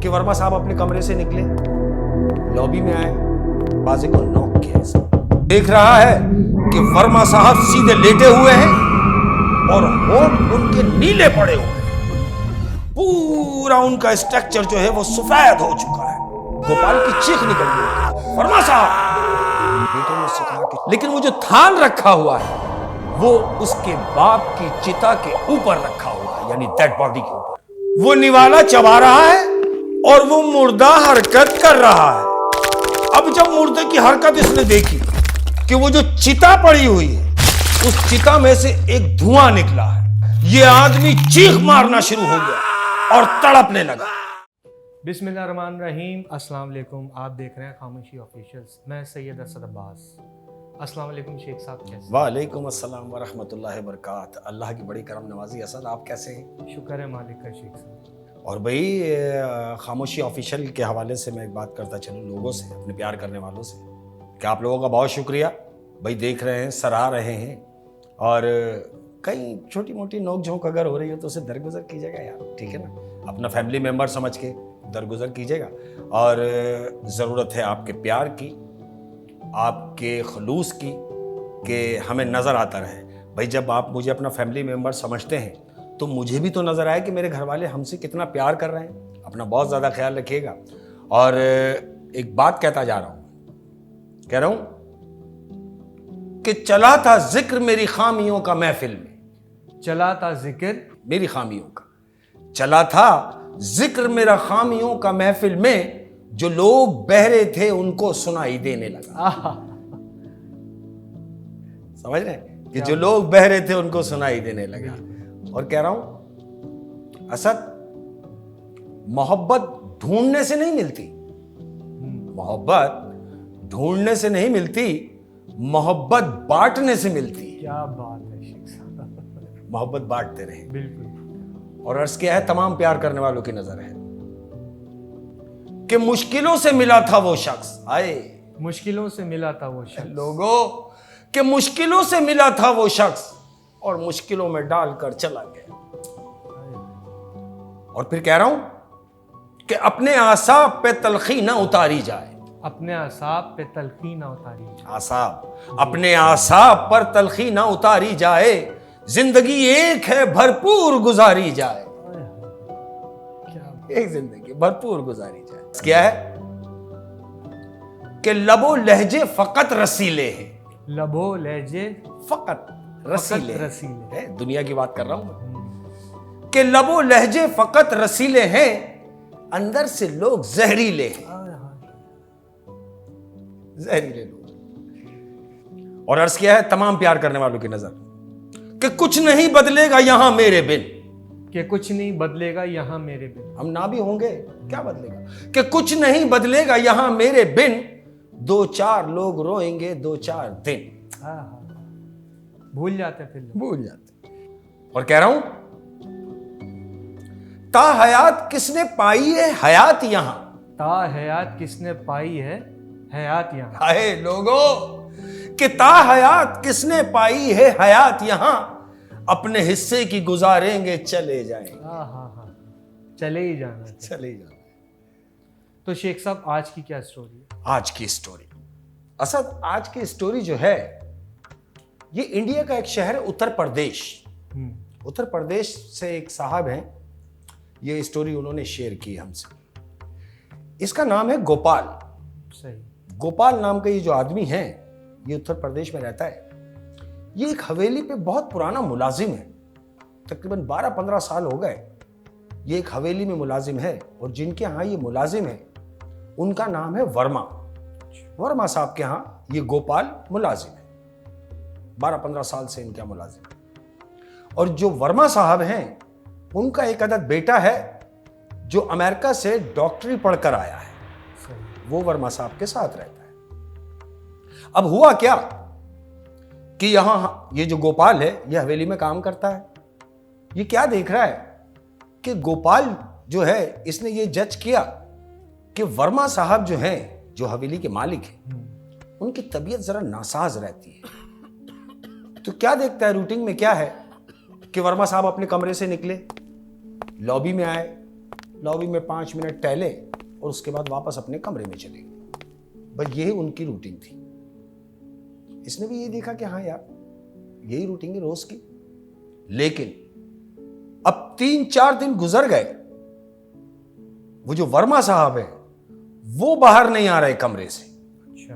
कि वर्मा साहब अपने कमरे से निकले, लॉबी में आए, बाजे को नॉक किया। देख रहा है कि वर्मा साहब सीधे लेटे हुए हैं और होंठ उनके नीले पड़े हुए हैं। पूरा उनका स्ट्रक्चर जो है वो सफेद हो चुका है। गोपाल की चीख निकल गई, वर्मा साहब। बेटे ने सिखा कि लेकिन वो जो थान रखा हुआ है वो उसके बाप की चिता के ऊपर रखा हुआ है, यानी डेड बॉडी के ऊपर। वो निवाला चबा रहा है और वो मुर्दा हरकत कर रहा है। अब जब मुर्दे की हरकत इसने देखी कि वो जो चिता पड़ी हुई है उस चिता में से एक धुआं निकला है, ये आदमी चीख मारना शुरू हो गया और तड़पने लगा। बिस्मिल्लाहिर्रहमानिर्रहीम। अस्सलाम वालेकुम। आप देख रहे हैं खामोशी ऑफिशियल्स। मैं सैयद असद अब्बास। अस्सलाम वालेकुम शेख साहब, कैसे? वालेकुम अस्सलाम व रहमतुल्लाहि व बरकात। अल्लाह की बड़ी करम नवाजी। असद, आप कैसे हैं? शुक्र है मालिक का शेख साहब। और भाई खामोशी ऑफिशियल के हवाले से मैं एक बात करता चलूँ लोगों से, अपने प्यार करने वालों से, कि आप लोगों का बहुत शुक्रिया भाई, देख रहे हैं, सराह रहे हैं, और कई छोटी मोटी नोक झोंक अगर हो रही हो तो उसे दरगुजर कीजिएगा यार, ठीक है ना? अपना फैमिली मेम्बर समझ के दरगुजर कीजिएगा। और ज़रूरत है आपके प्यार की, आपके खलूस की, कि हमें नज़र आता रहे भाई। जब आप मुझे अपना फैमिली मेम्बर समझते हैं तो मुझे भी तो नज़र आए कि मेरे घर वाले हमसे कितना प्यार कर रहे हैं। अपना बहुत ज़्यादा ख्याल रखिएगा। और एक बात कहता जा रहा हूँ, कह रहा हूँ कि चला था जिक्र मेरी खामियों का महफिल में, चला था जिक्र मेरी खामियों का, चला था जिक्र मेरा खामियों का महफिल में, जो लोग बहरे थे उनको सुनाई देने लगा। समझ रहे हैं कि जो लोग बहरे थे उनको सुनाई देने लगा। और कह रहा हूं असद, मोहब्बत ढूंढने से नहीं मिलती, मोहब्बत ढूंढने से नहीं मिलती, मोहब्बत बांटने से मिलती। क्या बात है शेख साहब, मोहब्बत बांटते रहे। बिल्कुल। और अर्ज किया है तमाम प्यार करने वालों की नजर है कि मुश्किलों से मिला था वो शख्स, आए मुश्किलों से मिला था वो शख्स, लोगों कि मुश्किलों से मिला था वो शख्स और मुश्किलों में डालकर चला गया। और फिर कह रहा हूं कि अपने आसाब पे तलखी ना उतारी जाए, अपने आसाब पे तलखी ना उतारी जाए, आसाब, अपने आसाब पर तलखी ना उतारी जाए, जिंदगी एक है भरपूर गुजारी जाए, क्या एक जिंदगी भरपूर गुजारी जाए। क्या है कि लबो लहजे फकत रसीले हैं, लबो लहजे फकत रसीले हैं। रसीले। है, दुनिया की बात कर रहा हूं कि लबो लहजे फकत रसीले हैं, अंदर से लोग जहरीले हैं, जहरीले लोग। और अर्ज किया है तमाम प्यार करने वालों की नजर कि कुछ नहीं बदलेगा यहां मेरे बिन, कि कुछ नहीं बदलेगा यहाँ मेरे बिन। हम ना भी होंगे क्या बदलेगा, कि कुछ नहीं बदलेगा यहां मेरे बिन, दो चार लोग रोएंगे दो चार दिन। भूल जाते फिर लोग। भूल जाते। और कह रहा हूं ता हयात किसने पाई है हयात यहां, ता हयात किसने पाई है हयात यहाँ। हाय लोगों कि ता हयात किसने पाई है हयात यहां, अपने हिस्से की गुजारेंगे चले जाएंगे। हाँ, चले ही जाना। चले जाना। तो शेख साहब आज की क्या स्टोरी है? आज की स्टोरी, असद आज की स्टोरी जो है ये इंडिया का एक शहर है उत्तर प्रदेश। उत्तर प्रदेश से एक साहब हैं, ये स्टोरी उन्होंने शेयर की हमसे। इसका नाम है गोपाल। सही। गोपाल नाम का ये जो आदमी है ये उत्तर प्रदेश में रहता है। ये एक हवेली पे बहुत पुराना मुलाजिम है, तकरीबन 12-15 साल हो गए ये एक हवेली में मुलाजिम है। और जिनके यहाँ ये मुलाजिम है उनका नाम है वर्मा। वर्मा साहब के यहाँ ये गोपाल मुलाजिम है, 12-15 साल से इनके यहाँ मुलाजिम है। और जो वर्मा साहब हैं उनका एक अदद बेटा है जो अमेरिका से डॉक्टरी पढ़कर आया है, वो वर्मा साहब के साथ रहता है। अब हुआ क्या कि यहां ये जो गोपाल है ये हवेली में काम करता है। ये क्या देख रहा है कि गोपाल जो है इसने ये जज किया कि वर्मा साहब जो हैं, जो हवेली के मालिक हैं, उनकी तबीयत जरा नासाज रहती है। तो क्या देखता है रूटीन में क्या है कि वर्मा साहब अपने कमरे से निकले, लॉबी में आए, लॉबी में 5 मिनट टहले और उसके बाद वापस अपने कमरे में चले गए। बस यही उनकी रूटीन थी। इसने भी ये देखा कि हाँ यार, यही रूटीन है रोज की। लेकिन अब 3-4 दिन गुजर गए, वो जो वर्मा साहब है वो बाहर नहीं आ रहे कमरे से। अच्छा।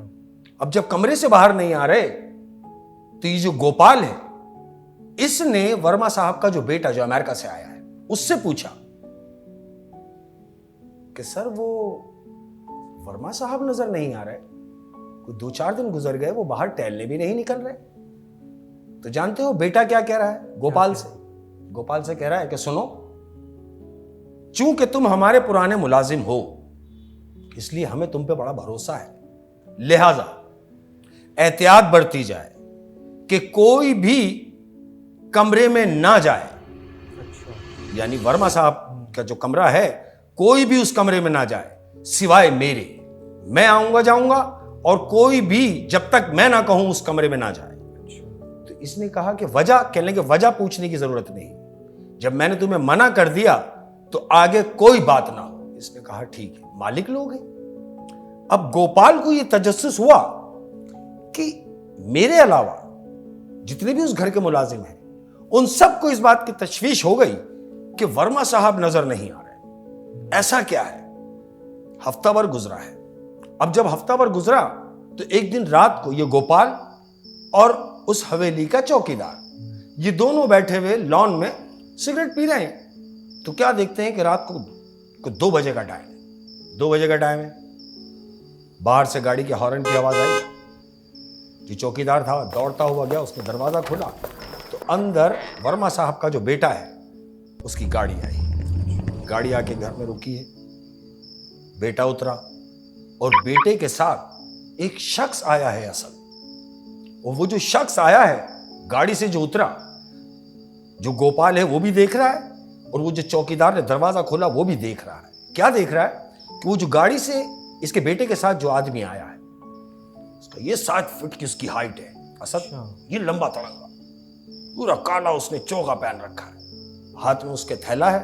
अब जब कमरे से बाहर नहीं आ रहे तो ये जो गोपाल है, इसने वर्मा साहब का जो बेटा जो अमेरिका से आया है उससे पूछा कि सर वो वर्मा साहब नजर नहीं आ रहे, कोई 2-4 दिन गुजर गए, वो बाहर टहलने भी नहीं निकल रहे। तो जानते हो बेटा क्या कह रहा है गोपाल से? गोपाल से कह रहा है कि सुनो, चूंकि तुम हमारे पुराने मुलाजिम हो इसलिए हमें तुम पे बड़ा भरोसा है, लिहाजा एहतियात बरती जाए कि कोई भी कमरे में ना जाए। अच्छा। यानी वर्मा साहब का जो कमरा है कोई भी उस कमरे में ना जाए सिवाय मेरे। मैं आऊंगा जाऊंगा और कोई भी जब तक मैं ना कहूं उस कमरे में ना जाए। तो इसने कहा कि वजह, कहने की वजह पूछने की जरूरत नहीं, जब मैंने तुम्हें मना कर दिया तो आगे कोई बात ना हो। इसने कहा ठीक है, मालिक लोग हैं। अब गोपाल को यह तजस्सुस हुआ कि मेरे अलावा जितने भी उस घर के मुलाजिम हैं उन सबको इस बात की तशवीश हो गई कि वर्मा साहब नजर नहीं आ रहे। ऐसा क्या है? हफ्ता भर गुजरा है। अब जब हफ्ता भर गुजरा तो एक दिन रात को ये गोपाल और उस हवेली का चौकीदार ये दोनों बैठे हुए लॉन में सिगरेट पी रहे हैं। तो क्या देखते हैं कि रात को 2 बजे का टाइम है। 2 बजे का टाइम है, बाहर से गाड़ी के हॉर्न की आवाज आई। जो चौकीदार था दौड़ता हुआ गया, उसने दरवाजा खोला तो अंदर वर्मा साहब का जो बेटा है उसकी गाड़ी आई। गाड़ी आके घर में रुकी है। बेटा उतरा और बेटे के साथ एक शख्स आया है असल। और वो जो शख्स आया है गाड़ी से जो उतरा, जो गोपाल है वो भी देख रहा है और वो जो चौकीदार ने दरवाजा खोला वो भी देख रहा है। क्या देख रहा है कि वो जो गाड़ी से इसके बेटे के साथ जो आदमी आया है उसका ये 7 फीट की उसकी हाइट है असद, ये लंबा तड़ंगा, पूरा काला, उसने चोगा पहन रखा है, हाथ में उसके थैला है,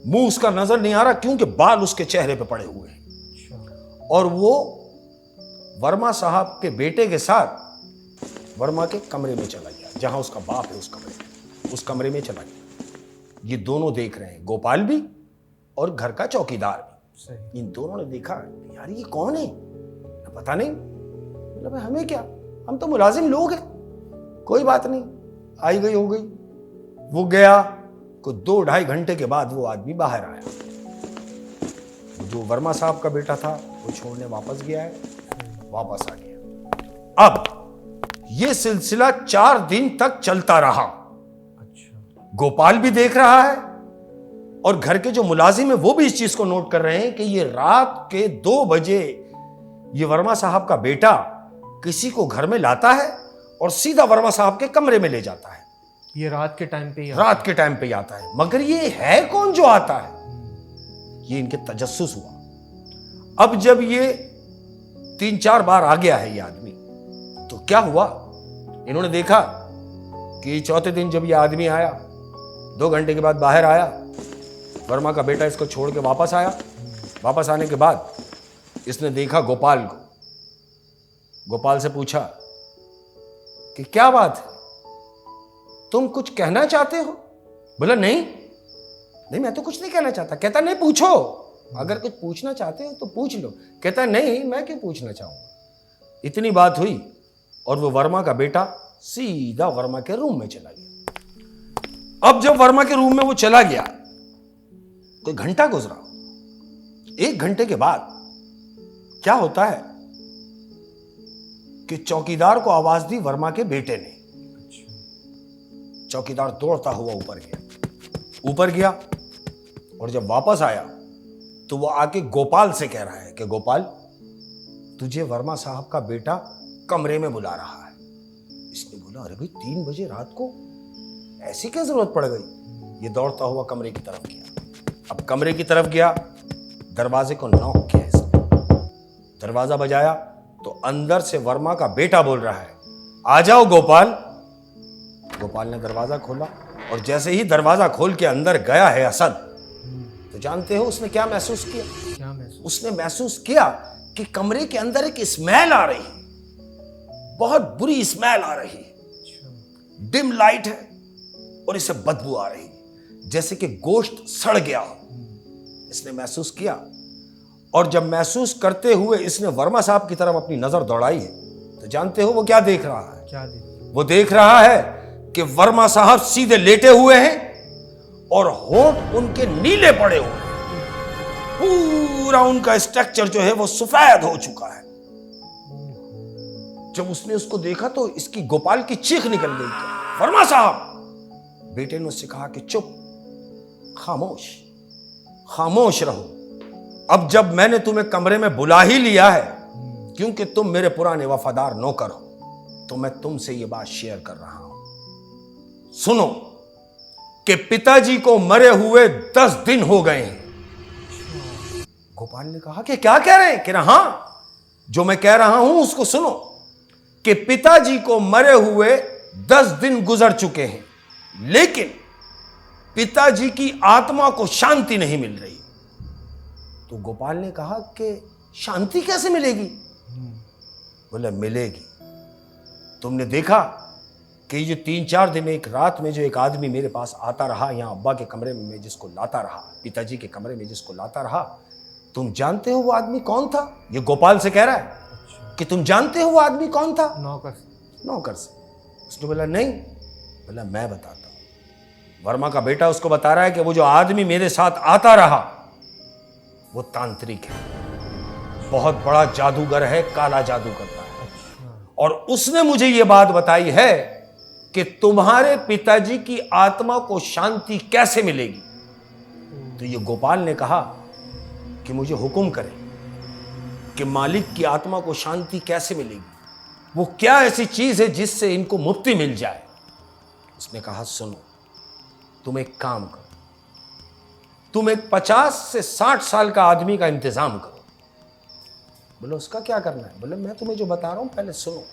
मुंह उसका नजर नहीं आ रहा क्योंकि बाल उसके चेहरे पे पड़े हुए हैं। और वो वर्मा साहब के बेटे के साथ वर्मा के कमरे में चला गया, जहां उसका बाप है उस कमरे में चला गया। ये दोनों देख रहे हैं, गोपाल भी और घर का चौकीदार भी। इन दोनों ने देखा यार ये कौन है, पता नहीं, मतलब हमें क्या, हम तो मुलाजिम लोग हैं, कोई बात नहीं, आई गई हो गई। वो गया, को 2-2.5 घंटे के बाद वो आदमी बाहर आया। जो वर्मा साहब का बेटा था वो छोड़ने वापस गया है, वापस आ गया। अब ये सिलसिला 4 दिन तक चलता रहा। अच्छा। गोपाल भी देख रहा है और घर के जो मुलाजिम है वो भी इस चीज को नोट कर रहे हैं कि ये रात के 2 बजे ये वर्मा साहब का बेटा किसी को घर में लाता है और सीधा वर्मा साहब के कमरे में ले जाता है। ये रात के टाइम पे ही आता है। मगर ये है कौन जो आता है? ये इनके तजस्सुस हुआ। अब जब ये 3-4 बार आ गया है ये आदमी, तो क्या हुआ, इन्होंने देखा कि 4थे दिन जब ये आदमी आया, 2 घंटे के बाद बाहर आया, वर्मा का बेटा इसको छोड़ के वापस आया। वापस आने के बाद इसने देखा गोपाल को। गोपाल से पूछा कि क्या बात है, तुम कुछ कहना चाहते हो? बोला नहीं, मैं तो कुछ नहीं कहना चाहता। कहता नहीं, पूछो, अगर कुछ पूछना चाहते हो तो पूछ लो। कहता नहीं, मैं क्यों पूछना चाहूंगा। इतनी बात हुई और वो वर्मा का बेटा सीधा वर्मा के रूम में चला गया। अब जब वर्मा के रूम में वो चला गया, कोई घंटा गुजरा। 1 घंटे के बाद क्या होता है कि चौकीदार को आवाज दी वर्मा के बेटे ने। चौकीदार दौड़ता हुआ ऊपर गया और जब वापस आया तो वो आके गोपाल से कह रहा है कि गोपाल, तुझे वर्मा साहब का बेटा कमरे में बुला रहा है। इसने बोला अरे भाई 3 बजे रात को ऐसी क्या जरूरत पड़ गई। ये दौड़ता हुआ कमरे की तरफ गया। अब कमरे की तरफ गया, दरवाजे को नॉक किया इसने। दरवाजा बजाया तो अंदर से वर्मा का बेटा बोल रहा है, आ जाओ गोपाल। गोपाल ने दरवाजा खोला और जैसे ही दरवाजा खोल के अंदर गया है असद, तो जानते हो उसने क्या महसूस किया? क्या महसूस? उसने महसूस किया कि कमरे के अंदर एक स्मेल आ रही, बहुत बुरी स्मेल आ रही। अच्छा। डिम लाइट है और इसे बदबू आ रही, जैसे कि गोश्त सड़ गया हो। इसने महसूस किया, और जब महसूस करते हुए इसने वर्मा साहब की तरफ अपनी नजर दौड़ाई है, तो जानते हो वो क्या देख रहा है? क्या देख? वो देख रहा है कि वर्मा साहब सीधे लेटे हुए हैं और होंठ उनके नीले पड़े हुए हैं। पूरा उनका स्ट्रक्चर जो है वो सफेद हो चुका है। जब उसने उसको देखा तो इसकी गोपाल की चीख निकल गई, वर्मा साहब! बेटे ने उससे कहा कि चुप, खामोश, खामोश रहो। अब जब मैंने तुम्हें कमरे में बुला ही लिया है, क्योंकि तुम मेरे पुराने वफादार नौकर हो, तो मैं तुमसे यह बात शेयर कर रहा हूं। सुनो कि पिताजी को मरे हुए 10 दिन हो गए हैं। गोपाल ने कहा कि क्या कह रहे हैं? कि हां, जो मैं कह रहा हूं उसको सुनो, कि पिताजी को मरे हुए 10 दिन गुजर चुके हैं, लेकिन पिताजी की आत्मा को शांति नहीं मिल रही। तो गोपाल ने कहा कि शांति कैसे मिलेगी? बोले मिलेगी। तुमने देखा कि ये 3-4 दिन एक रात में जो एक आदमी मेरे पास आता रहा, यहां अब्बा के कमरे में जिसको लाता रहा, पिताजी के कमरे में जिसको लाता रहा, तुम जानते हो वो आदमी कौन था? ये गोपाल से कह रहा है। अच्छा। कि तुम जानते हो वो आदमी कौन था? नौकर। नौकर से। उसने बोला नहीं। बोला मैं बताता हूं। वर्मा का बेटा उसको बता रहा है कि वो जो आदमी मेरे साथ आता रहा वो तांत्रिक है, बहुत बड़ा जादूगर है, काला जादू करता है। अच्छा। और उसने मुझे ये बात बताई है कि तुम्हारे पिताजी की आत्मा को शांति कैसे मिलेगी। तो ये गोपाल ने कहा कि मुझे हुक्म करे कि मालिक की आत्मा को शांति कैसे मिलेगी, वो क्या ऐसी चीज है जिससे इनको मुक्ति मिल जाए। उसने कहा सुनो, तुम एक काम करो, तुम एक 50 से 60 साल का आदमी का इंतजाम करो। बोले उसका क्या करना है? बोले मैं तुम्हें जो बता रहा हूं पहले सुनो।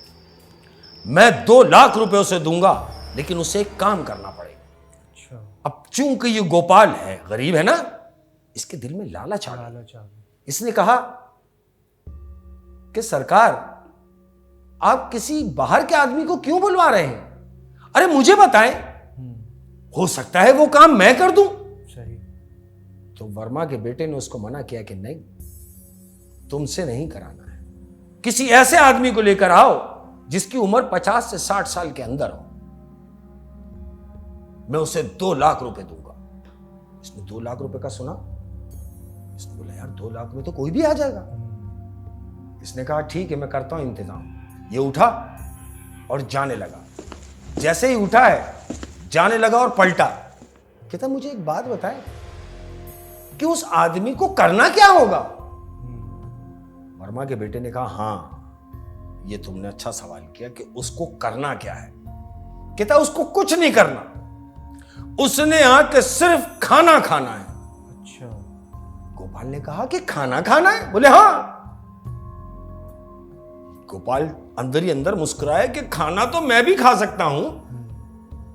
मैं 2 लाख रुपए उसे दूंगा, लेकिन उसे एक काम करना पड़ेगा। अच्छा। अब चूंकि ये गोपाल है, गरीब है ना, इसके दिल में लालच आ गया। लालच आ गई। इसने कहा कि सरकार, आप किसी बाहर के आदमी को क्यों बुलवा रहे हैं? अरे मुझे बताएं, हो सकता है वो काम मैं कर दूं। सही। तो वर्मा के बेटे ने उसको मना किया कि नहीं, तुमसे नहीं कराना है, किसी ऐसे आदमी को लेकर आओ जिसकी उम्र 50 से 60 साल के अंदर हो, मैं उसे 2 लाख रुपए दूंगा। इसने 2 लाख रुपए का सुना, इसने बोला यार 2 लाख में तो कोई भी आ जाएगा। इसने कहा ठीक है, मैं करता हूं इंतजाम। ये उठा और जाने लगा। जैसे ही उठा है, जाने लगा और पलटा। कहता मुझे एक बात बताएं कि उस आदमी को करना क्या होगा? वर्मा के बेटे ने कहा हाँ, ये तुमने अच्छा सवाल किया कि उसको करना क्या है। कहता उसको कुछ नहीं करना, उसने आके सिर्फ खाना खाना है। अच्छा। गोपाल ने कहा कि खाना खाना है? बोले हाँ। गोपाल अंदर ही अंदर मुस्कुराया कि खाना तो मैं भी खा सकता हूं,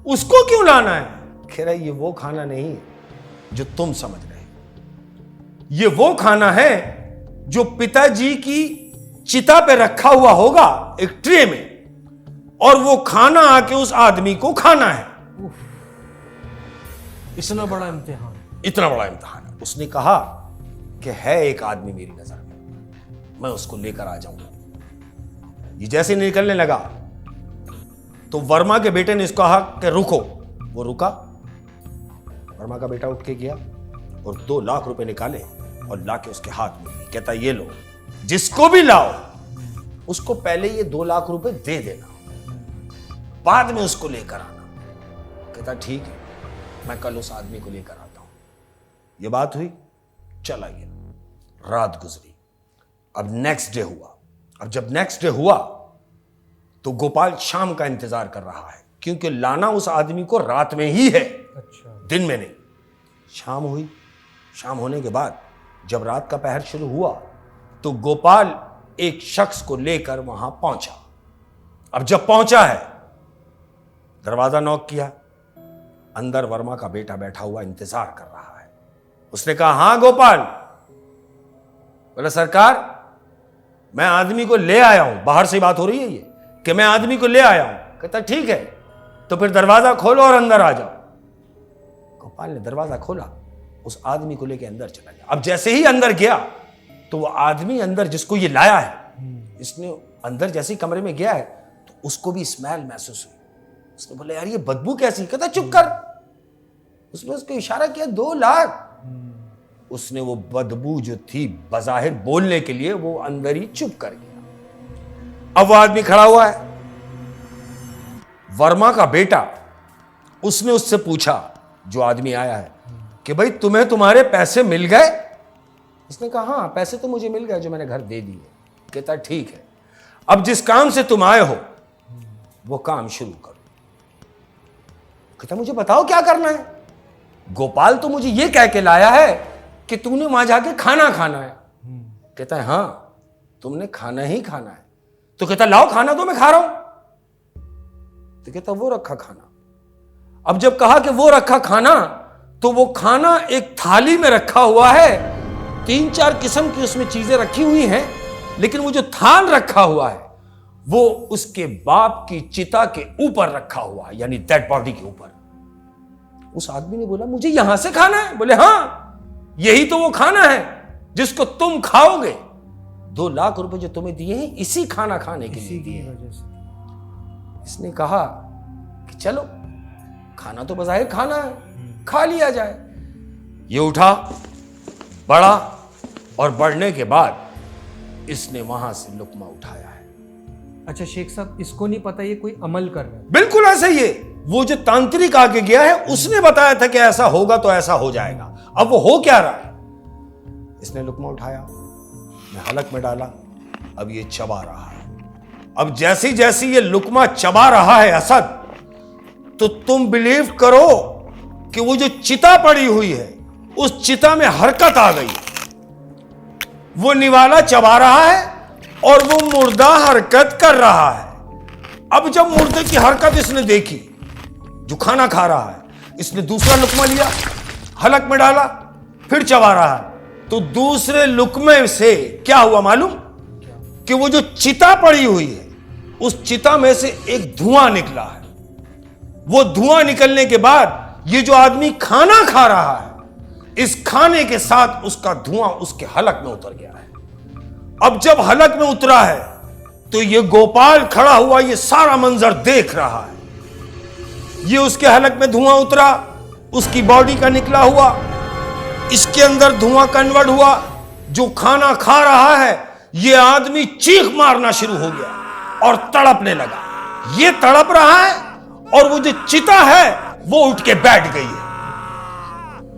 उसको क्यों लाना है? कह रहा ये वो खाना नहीं है जो तुम समझ रहे हो, ये वो खाना है जो पिताजी की चिता पे रखा हुआ होगा एक ट्रे में, और वो खाना आके उस आदमी को खाना है। इतना बड़ा इम्तिहान। इतना बड़ा इम्तिहान है। उसने कहा कि है एक आदमी मेरी नजर में, मैं उसको लेकर आ जाऊंगा। ये जैसे निकलने लगा तो वर्मा के बेटे ने इसको कहा कि रुको। वो रुका। वर्मा का बेटा उठ के गया और 2 लाख रुपए निकाले और लाके उसके हाथ में दिए। कहता ये लो, जिसको भी लाओ उसको पहले ये 2 लाख रुपए दे देना, बाद में उसको लेकर आना। कहता ठीक है, मैं कल उस आदमी को लेकर आता हूं। ये बात हुई, चला गया। रात गुजरी, अब नेक्स्ट डे हुआ। अब जब नेक्स्ट डे हुआ तो गोपाल शाम का इंतजार कर रहा है, क्योंकि लाना उस आदमी को रात में ही है। अच्छा। दिन में नहीं। शाम हुई। शाम होने के बाद जब रात का पहर शुरू हुआ तो गोपाल एक शख्स को लेकर वहां पहुंचा। अब जब पहुंचा है, दरवाजा नॉक किया। अंदर वर्मा का बेटा बैठा हुआ इंतजार कर रहा है। उसने कहा हाँ गोपाल। बोला सरकार मैं आदमी को ले आया हूं, बाहर से बात हो रही है ये कि मैं आदमी को ले आया हूं। कहता ठीक है तो फिर दरवाजा खोलो और अंदर आ जाओ। गोपाल ने दरवाजा खोला, उस आदमी को लेकर अंदर चला गया। अब जैसे ही अंदर गया तो वो आदमी अंदर जिसको ये लाया है, इसने अंदर जैसे ही कमरे में गया है तो उसको भी स्मेल महसूस हुई। उसने बोला यार ये बदबू कैसी? कहता चुप कर। उसने उसको इशारा किया 2 लाख। उसने वो बदबू जो थी बज़ाहिर बोलने के लिए वो अंदर ही चुप कर गया। अब वो आदमी खड़ा हुआ है, वर्मा का बेटा। उसने उससे पूछा, जो आदमी आया है, कि भाई तुम्हें तुम्हारे पैसे मिल गए? उसने कहा हाँ पैसे तो मुझे मिल गए जो मैंने घर दे दिए। कहता ठीक है, अब जिस काम से तुम आए हो वो काम शुरू करो। कहता मुझे बताओ क्या करना है? गोपाल तो मुझे ये कह के लाया है कि तूने वहां जाके खाना खाना है। कहता है हाँ तुमने खाना ही खाना है। तो कहता लाओ खाना तो मैं खा रहा हूं। तो कहता वो रखा खाना। अब जब कहा कि वो रखा खाना, तो वो खाना एक थाली में रखा हुआ है, 3-4 किस्म की उसमें चीजें रखी हुई हैं, लेकिन वो जो थाल रखा हुआ है वो उसके बाप की चिता के ऊपर रखा हुआ है, यानी डेड बॉडी के ऊपर। उस आदमी ने बोला मुझे यहां से खाना है? बोले हाँ यही तो वो खाना है जिसको तुम खाओगे। 2 लाख रुपए जो तुम्हें दिए हैं इसी खाना खाने के लिए दिए हैं। इसने कहा कि चलो खाना तो बज़ाहिर खाना है, खा लिया जाए। ये उठा, बढ़ा और बढ़ने के बाद इसने वहां से लुकमा उठाया है। अच्छा शेख साहब, इसको नहीं पता ये कोई अमल कर रहा है? बिल्कुल ऐसा ही है। वो जो तांत्रिक आगे गया है उसने बताया था कि ऐसा होगा तो ऐसा हो जाएगा। अब वो हो क्या रहा है? इसने लुकमा उठाया, हलक में डाला, अब ये चबा रहा है। अब जैसी जैसी ये लुकमा चबा रहा है असद, तो तुम बिलीव करो कि वो जो चिता पड़ी हुई है उस चिता में हरकत आ गई। वो निवाला चबा रहा है और वो मुर्दा हरकत कर रहा है। अब जब मुर्दे की हरकत इसने देखी, जो खाना खा रहा है, इसने दूसरा लुकमा लिया, हलक में डाला, फिर चबा रहा है। तो दूसरे लुकमे से क्या हुआ मालूम? कि वो जो चिता पड़ी हुई है उस चिता में से एक धुआं निकला है। वो धुआं निकलने के बाद ये जो आदमी खाना खा रहा है, इस खाने के साथ उसका धुआं उसके हलक में उतर गया है। अब जब हलक में उतरा है तो ये गोपाल खड़ा हुआ ये सारा मंजर देख रहा है। ये उसके हलक में धुआं उतरा, उसकी बॉडी का निकला हुआ, इसके अंदर धुआं कन्वर्ट हुआ। जो खाना खा रहा है ये आदमी चीख मारना शुरू हो गया और तड़पने लगा। ये तड़प रहा है और वो जो चिता है वो उठ के बैठ गई है।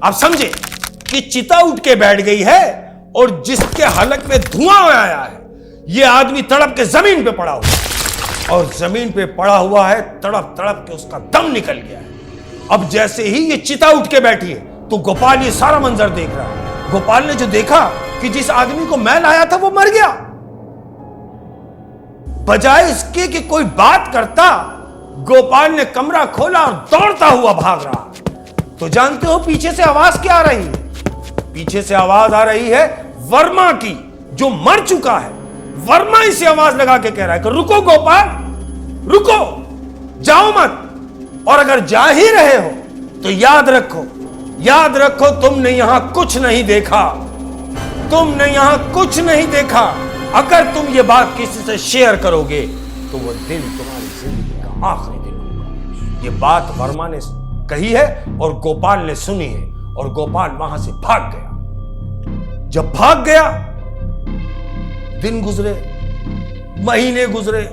आप समझे कि चिता उठ के बैठ गई है और जिसके हलक में धुआं आया है ये आदमी तड़प के जमीन पे पड़ा हुआ, और जमीन पे पड़ा हुआ है, तड़प तड़प के उसका दम निकल गया है। अब जैसे ही ये चिता उठ के बैठी है तो गोपाल ये सारा मंजर देख रहा है। गोपाल ने जो देखा कि जिस आदमी को मैं लाया था वो मर गया, बजाय इसके कि कोई बात करता, गोपाल ने कमरा खोला और दौड़ता हुआ भाग रहा। तो जानते हो पीछे से आवाज क्या आ रही है? पीछे से आवाज आ रही है वर्मा की, जो मर चुका है। वर्मा इसे आवाज लगा के कह रहा है कि रुको गोपाल, रुको, जाओ मत। और अगर जा ही रहे हो तो याद रखो, याद रखो तुमने यहां कुछ नहीं देखा, तुमने यहां कुछ नहीं देखा। अगर तुम ये बात किसी से शेयर करोगे तो वो दिन तुम्हारी जिंदगी का आखिरी दिन होगा। ये बात वर्मा ने कही है और गोपाल ने सुनी है, और गोपाल वहां से भाग गया। जब भाग गया, दिन गुजरे, महीने गुजरे,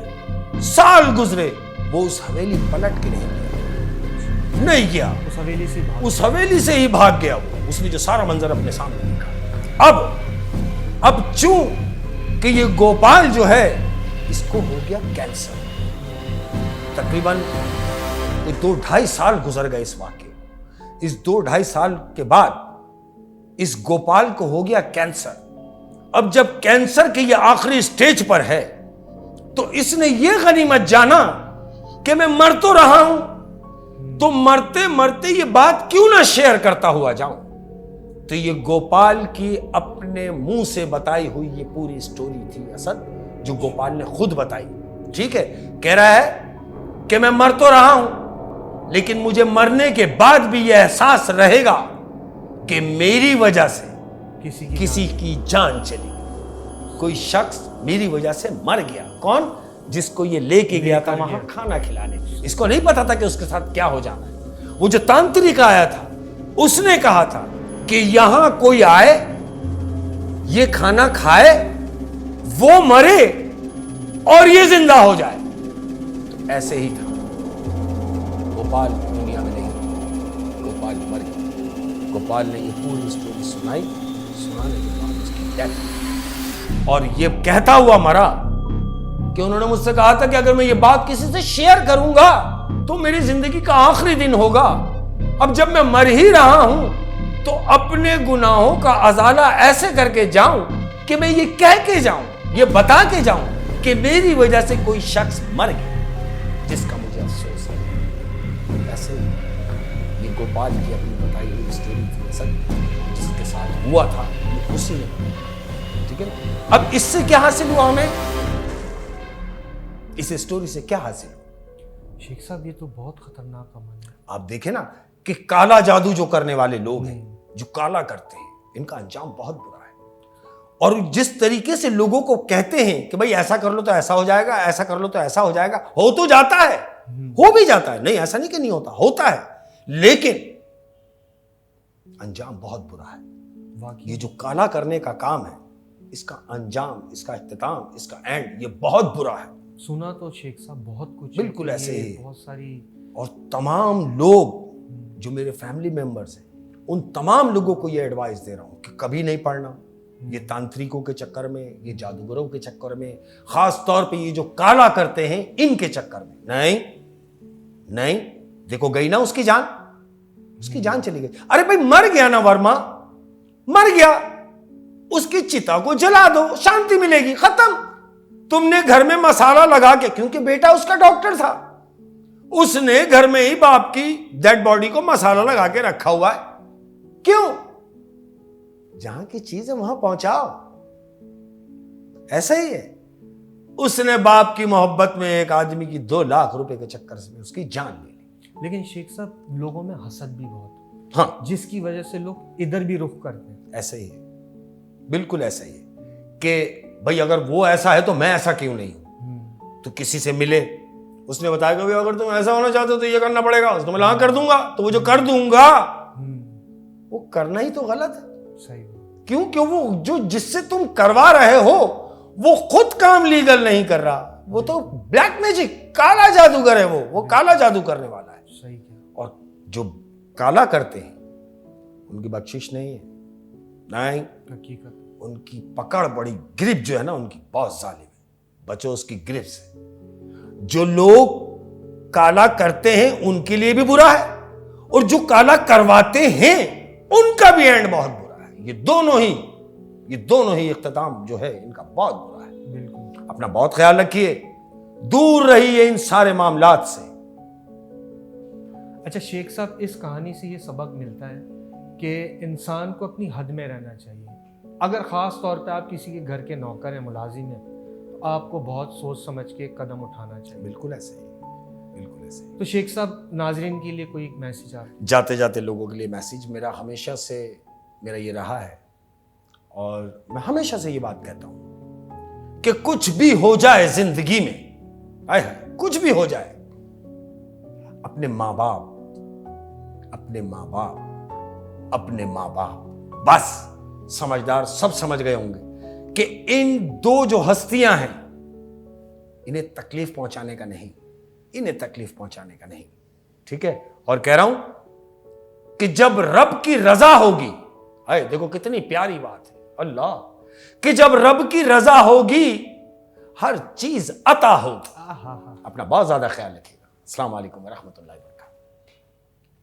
साल गुजरे, वो उस हवेली पलट के नहीं गया। उस हवेली से ही भाग गया वो। उसने जो सारा मंजर अपने सामने देखा। अब चूं कि ये गोपाल जो है इसको हो गया कैंसर। तकरीबन 2-2.5 साल गुजर गए इस वाक्य। इस 2-2.5 साल के बाद इस गोपाल को हो गया कैंसर। अब जब कैंसर के ये आखिरी स्टेज पर है तो इसने ये गनीमत जाना कि मैं मर तो रहा हूं, तो मरते मरते ये बात क्यों ना शेयर करता हुआ जाऊं। तो ये गोपाल की अपने मुंह से बताई हुई ये पूरी स्टोरी थी असद, जो गोपाल ने खुद बताई। ठीक है, कह रहा है कि मैं मर तो रहा हूं, लेकिन मुझे मरने के बाद भी यह एहसास रहेगा कि मेरी वजह से किसी की जान चली गई। कोई शख्स मेरी वजह से मर गया। कौन? जिसको ये लेके गया था वहां खाना खिलाने। इसको नहीं पता था कि उसके साथ क्या हो जाना है। वो जो तांत्रिक आया था, उसने कहा था कि यहां कोई आए, ये खाना खाए, वो मरे और ये जिंदा हो जाए। तो ऐसे ही था। गोपाल दुनिया में नहीं, गोपाल मर गया। गोपाल ने ये पूरी स्टोरी सुनाई, सुनाने के बाद उसकी डेथ। और ये कहता हुआ मरा कि उन्होंने मुझसे कहा था कि अगर मैं ये बात किसी से शेयर करूंगा तो मेरी जिंदगी का आखिरी दिन होगा। अब जब मैं मर ही रहा हूं तो अपने गुनाहों का अजाला ऐसे करके जाऊं कि मैं ये कह के जाऊं, ये बता के जाऊं कि मेरी वजह से कोई शख्स मर गया जिसका मुझे अफसोस है। ऐसे ही ये गोपाल की अपनी बताई हुई स्टोरी थी, सब जिसके साथ हुआ था उसी ने। ठीक है, अब इससे क्या हासिल हुआ हमें? इस स्टोरी से क्या हासिल हुआ? शेख साहब, ये तो बहुत खतरनाक अमल है। आप देखें ना कि काला जादू जो करने वाले लोग हैं, जो काला करते हैं, इनका अंजाम बहुत बुरा है। और जिस तरीके से लोगों को कहते हैं कि भाई ऐसा कर लो तो ऐसा हो जाएगा, ऐसा कर लो तो ऐसा हो जाएगा, हो तो जाता है, हो भी जाता है, नहीं ऐसा नहीं कि नहीं होता, होता है, लेकिन अंजाम बहुत बुरा है। ये जो काला करने का काम है, इसका अंजाम, इसका इख्तिताम, इसका एंड, ये बहुत बुरा है। सुना तो शेख साहब बहुत कुछ बिल्कुल ऐसे ही, बहुत सारी। और तमाम लोग जो मेरे फैमिली मेंबर्स हैं, उन तमाम लोगों को ये एडवाइस दे रहा हूं कि कभी नहीं पढ़ना ये तांत्रिकों के चक्कर में, ये जादूगरों के चक्कर में, खास तौर पे ये जो काला करते हैं इनके चक्कर में। नहीं नहीं, देखो गई ना उसकी जान, उसकी जान चली गई। अरे भाई मर गया ना वर्मा, मर गया, उसकी चिता को जला दो, शांति मिलेगी, खत्म। तुमने घर में मसाला लगा के, क्योंकि बेटा उसका डॉक्टर था, उसने घर में ही बाप की डेड बॉडी को मसाला लगा के रखा हुआ है। क्यों? जहां की चीज है वहां पहुंचाओ। ऐसा ही है, उसने बाप की मोहब्बत में एक आदमी की 2 लाख रुपए के चक्कर से उसकी जान ले ली। लेकिन शेख साहब, लोगों में हसद भी बहुत, हाँ, जिसकी वजह से लोग इधर भी रुख करते हैं। ऐसा ही है, बिल्कुल ऐसा ही है कि भाई अगर वो ऐसा है तो मैं ऐसा क्यों नहीं हूं। तो किसी से मिले, उसने बताया कि अगर तुम ऐसा होना चाहते हो तो ये करना पड़ेगा, उसने बोला हाँ कर दूंगा, तो वो जो कर दूंगा वो करना ही तो गलत है। सही। क्यों वो जो जिससे तुम करवा रहे हो वो खुद काम लीगल नहीं कर रहा, वो तो ब्लैक मैजिक, काला जादूगर है, वो काला जादू करने वाला है। सही। और जो काला करते हैं उनकी बख्शिश नहीं है, नहीं, हकीकत उनकी पकड़ बड़ी, ग्रिप जो है ना उनकी बहुत जालिम है। बचो उसकी ग्रिप से। जो लोग काला करते हैं उनके लिए भी बुरा है, और जो काला करवाते हैं उनका भी एंड बहुत बुरा है। ये दोनों ही इख्तिताम जो है इनका बहुत बुरा है। बिल्कुल। अपना बहुत ख्याल रखिए, दूर रहिए इन सारे मामलात से। अच्छा शेख साहब, इस कहानी से ये सबक मिलता है कि इंसान को अपनी हद में रहना चाहिए। अगर ख़ास तौर पे आप किसी के घर के नौकर हैं, मुलाजिम हैं, तो आपको बहुत सोच समझ के कदम उठाना चाहिए। बिल्कुल ऐसे ही, बिल्कुल ऐसे ही। तो शेख साहब, नाजरीन के लिए कोई मैसेज आप? जाते जाते लोगों के लिए मैसेज मेरा हमेशा से मेरा ये रहा है, और मैं हमेशा से ये बात कहता हूं कि कुछ भी हो जाए जिंदगी में, कुछ भी हो जाए, अपने माँ बाप, बस समझदार सब समझ गए होंगे कि इन 2 जो हस्तियां हैं, इन्हें तकलीफ पहुंचाने का नहीं, इन्हें तकलीफ पहुंचाने का नहीं। ठीक है, और कह रहा हूं कि जब रब की रजा होगी, देखो कितनी प्यारी बात है, अल्लाह, कि जब रब की रजा होगी हर चीज अता होगी। अपना बहुत ज्यादा ख्याल रखिएगा। अस्सलाम वालेकुम व रहमतुल्लाहि।